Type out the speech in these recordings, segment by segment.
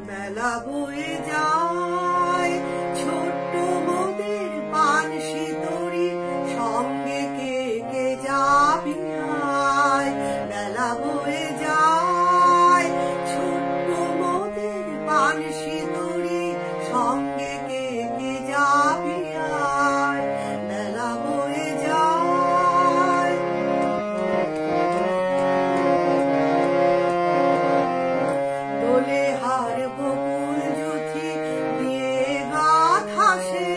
বেলা বয়ে যায় ছোট্ট মোদের পান শীতরি সঙ্গে কে কে যাবি আয়। বেলা বয়ে যায় ছোট্ট মোদের পান শীতরি সঙ্গে কে কে যাবি আয়। বেলা বয়ে যায় দোলে হার বকুল জুথি দিয়ে গাথা সে,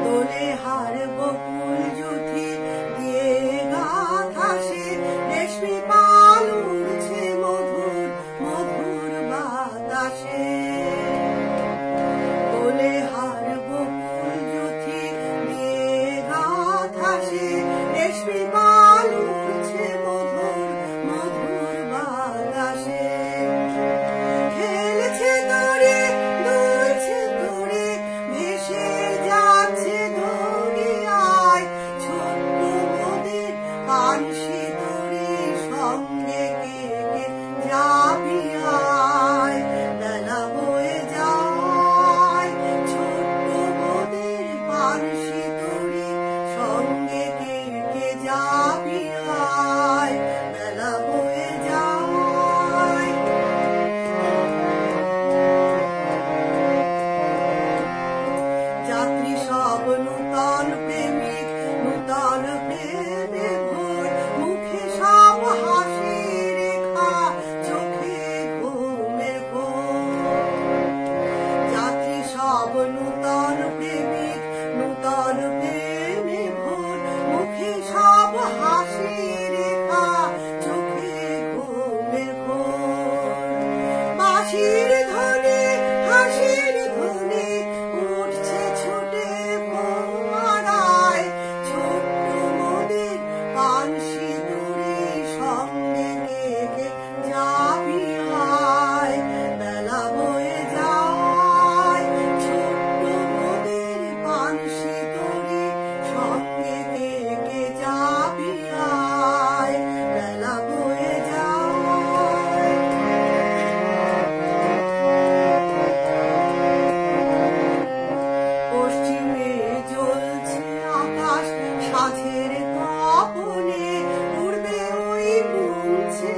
দোলে হার বকুল জুথি দিয়ে গাথা সে, রেশমি পাল উড়ছে মধুর মধুর বাতাসে। দোলে হার বকুল জুথি দিয়ে গাথা সে, রেশমি পাল উড়ছে মধুর মধুর বাতাসে। খেলছে তোরে দুলছে তোরে ভেসে যাচ্ছে দুনিয়ায় ছোট্ট মোদের পান শীতরি সঙ্গে কে কে যাবি আয়। বেলা বয়ে যায় ছোট্ট মোদের পান শীতরি সঙ্গে কে কে যাবি আয়। বেলা বয়ে যায় যাত্রী সব নূতন প্রেমিক নূতন প্রেমে ভোর, মুখে সব হাসি রেখা চোখে ঘুমের ঘোর। যাত্রী সব নূতন প্রেমিক নূতন প্রেমে ভোর, মুখে সব হাসি রেখা চোখে ঘুমের ঘোর। বাঁশির ধ্বনি হাসির ধ্বনি উঠছে ছুটে ফোয়ারায় ছোট্ট মোদের পান শীতরি সঙ্গে কে কে যাবি আয়। বেলা বয়ে যায় ছোট্ট মোদের পান শীতরি সঙ্গে কে কে যাবি আয়। বেলা বয়ে যায় পশ্চিমে জ্বলছে আকাশ সাঁঝের তপনে, পূর্বে ওই বুনছে